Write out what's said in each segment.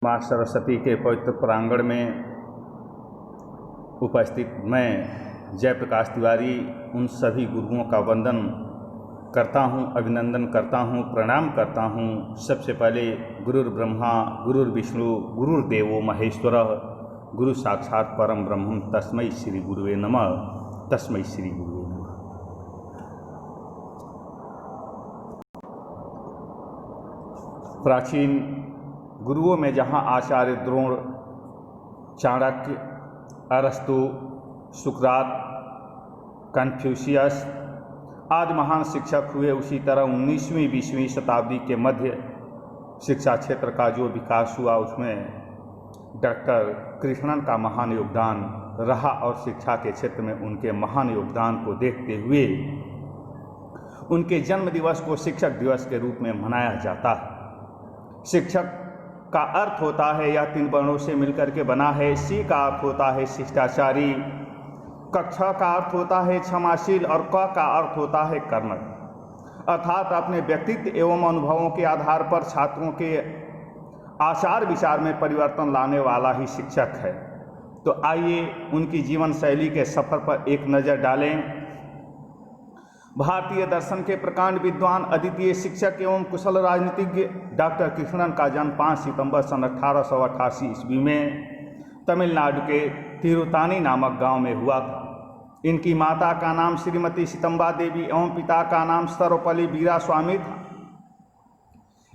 माँ सरस्वती के पवित्र प्रांगण में उपस्थित मैं जयप्रकाश तिवारी उन सभी गुरुओं का वंदन करता हूँ, अभिनंदन करता हूँ, प्रणाम करता हूँ। सबसे पहले गुरुर्ब्रह्मा गुरुर्विष्णु गुरुर्देवो महेश्वरः गुरु साक्षात् परम ब्रह्म तस्मै श्री गुरुवे नमः, तस्मै श्री गुरुवे नमः। प्राचीन गुरुओं में जहाँ आचार्य द्रोण, चाणक्य, अरस्तु, सुकरात, कन्फ्यूशियस आदि महान शिक्षक हुए, उसी तरह 19वीं 20वीं शताब्दी के मध्य शिक्षा क्षेत्र का जो विकास हुआ उसमें डॉक्टर कृष्णन का महान योगदान रहा और शिक्षा के क्षेत्र में उनके महान योगदान को देखते हुए उनके जन्म दिवस को शिक्षक दिवस के रूप में मनाया जाता है। शिक्षक का अर्थ होता है यह 3 वर्णों से मिलकर के बना है। सी का अर्थ होता है शिष्टाचारी, कक्षा का अर्थ होता है क्षमाशील और क का अर्थ होता है कर्मठ, अर्थात अपने व्यक्तित्व एवं अनुभवों के आधार पर छात्रों के आचार विचार में परिवर्तन लाने वाला ही शिक्षक है। तो आइए उनकी जीवन शैली के सफर पर एक नज़र डालें। भारतीय दर्शन के प्रकांड विद्वान, अद्वितीय शिक्षक एवं कुशल राजनीतिज्ञ डॉक्टर कृष्णन का जन्म 5 सितंबर सन 1888 ईस्वी में तमिलनाडु के तिरुतानी नामक गांव में हुआ था। इनकी माता का नाम श्रीमती सितंबा देवी एवं पिता का नाम सर्वपल्ली वीरास्वामी था।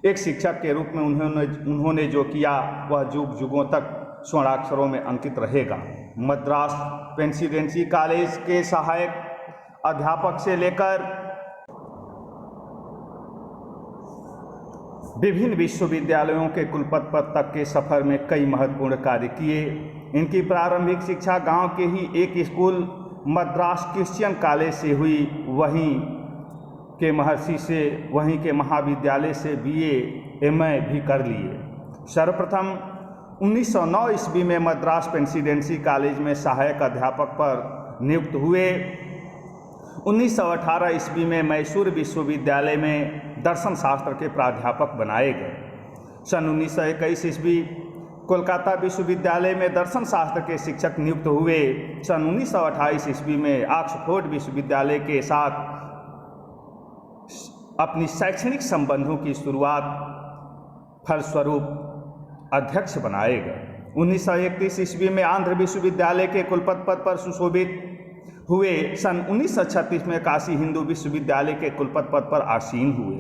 एक शिक्षक के रूप में उन्होंने जो किया वह युग युगों तक स्वर्णाक्षरों में अंकित रहेगा। मद्रास प्रेसिडेंसी कॉलेज के सहायक अध्यापक से लेकर विभिन्न विश्वविद्यालयों के कुलपति पद तक के सफर में कई महत्वपूर्ण कार्य किए। इनकी प्रारंभिक शिक्षा गांव के ही एक स्कूल मद्रास क्रिश्चियन कॉलेज से हुई। वहीं के महर्षि से, वहीं के महाविद्यालय से BA MA भी कर लिए। सर्वप्रथम 1909 ईस्वी में मद्रास प्रेसिडेंसी कॉलेज में सहायक अध्यापक पर नियुक्त हुए। 1918 ईस्वी में मैसूर विश्वविद्यालय में दर्शन शास्त्र के प्राध्यापक बनाए गए। सन 1921 ईस्वी कोलकाता विश्वविद्यालय में दर्शन शास्त्र के शिक्षक नियुक्त हुए। सन 1928 ईस्वी में ऑक्सफोर्ड विश्वविद्यालय के साथ अपनी शैक्षणिक संबंधों की शुरुआत फलस्वरूप अध्यक्ष बनाए गए। 1931 ईस्वी में आंध्र विश्वविद्यालय के कुलपति पद पर सुशोभित हुए। सन 1936 में काशी हिंदू विश्वविद्यालय के कुलपति पद पर आसीन हुए।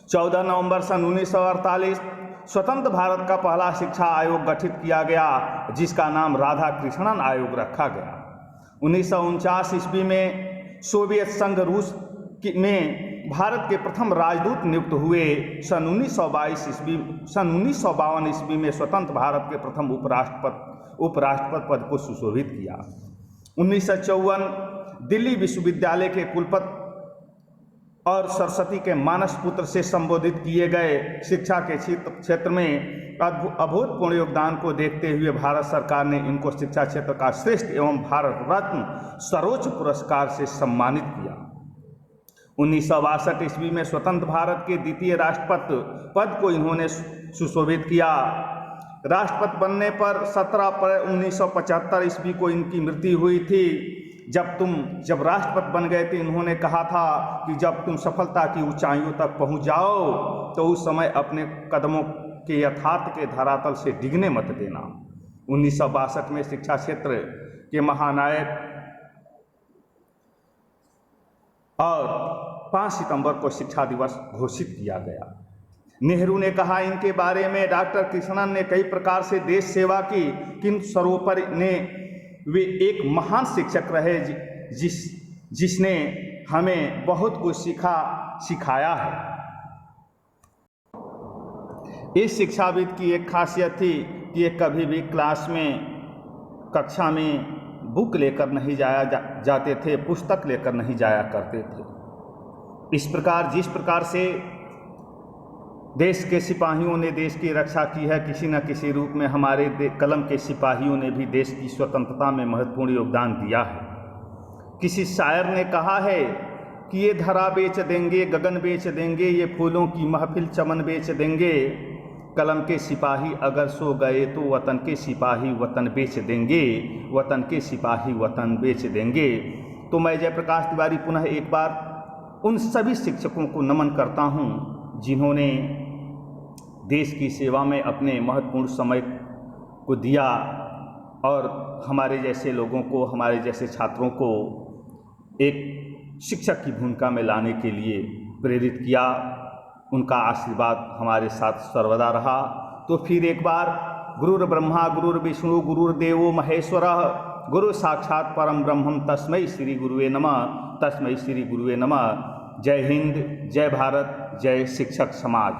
14 नवंबर सन 1948 स्वतंत्र भारत का पहला शिक्षा आयोग गठित किया गया, जिसका नाम राधा कृष्णन आयोग रखा गया। 1949 ईस्वी में सोवियत संघ रूस में भारत के प्रथम राजदूत नियुक्त हुए। सन 1952 ईस्वी में स्वतंत्र भारत के प्रथम उपराष्ट्रपति पद को सुशोभित किया। 1954 दिल्ली विश्वविद्यालय के कुलपति और सरस्वती के मानस पुत्र से संबोधित किए गए। शिक्षा के क्षेत्र में अभूतपूर्व योगदान को देखते हुए भारत सरकार ने इनको शिक्षा क्षेत्र का श्रेष्ठ एवं भारत रत्न सर्वोच्च पुरस्कार से सम्मानित किया। 1962 ईस्वी में स्वतंत्र भारत के द्वितीय राष्ट्रपति पद को इन्होंने सुशोभित किया। राष्ट्रपति बनने पर 17 अप्रैल 1975 ईस्वी को इनकी मृत्यु हुई थी। जब राष्ट्रपति बन गए थे, इन्होंने कहा था कि जब तुम सफलता की ऊंचाइयों तक पहुंच जाओ तो उस समय अपने कदमों के यथार्थ के धरातल से डिगने मत देना। 1962 में शिक्षा क्षेत्र के महानायक और 5 सितंबर को शिक्षा दिवस घोषित किया गया। नेहरू ने कहा इनके बारे में, डॉक्टर कृष्णन ने कई प्रकार से देश सेवा की, किंतु सर्वोपरि वे एक महान शिक्षक रहे जिसने हमें बहुत कुछ सिखाया है। इस शिक्षाविद की एक खासियत थी कि ये कभी भी क्लास में, कक्षा में बुक लेकर नहीं जाते थे, पुस्तक लेकर नहीं जाया करते थे। इस प्रकार जिस प्रकार से देश के सिपाहियों ने देश की रक्षा की है, किसी न किसी रूप में हमारे कलम के सिपाहियों ने भी देश की स्वतंत्रता में महत्वपूर्ण योगदान दिया है। किसी शायर ने कहा है कि ये धरा बेच देंगे, गगन बेच देंगे, ये फूलों की महफिल चमन बेच देंगे, कलम के सिपाही अगर सो गए तो वतन के सिपाही वतन बेच देंगे, वतन के सिपाही वतन बेच देंगे। तो मैं जयप्रकाश तिवारी पुनः एक बार उन सभी शिक्षकों को नमन करता हूँ जिन्होंने देश की सेवा में अपने महत्वपूर्ण समय को दिया और हमारे जैसे लोगों को, हमारे जैसे छात्रों को एक शिक्षक की भूमिका में लाने के लिए प्रेरित किया। उनका आशीर्वाद हमारे साथ सर्वदा रहा। तो फिर एक बार गुरुर्ब्रह्मा गुरुर्विष्णु गुरुर्देवो महेश्वरः गुरु साक्षात परम ब्रह्मम तस्मै श्री गुरुवे नमः, तस्मै श्री गुरुवे नमः। जय हिंद, जय भारत, जय शिक्षक समाज।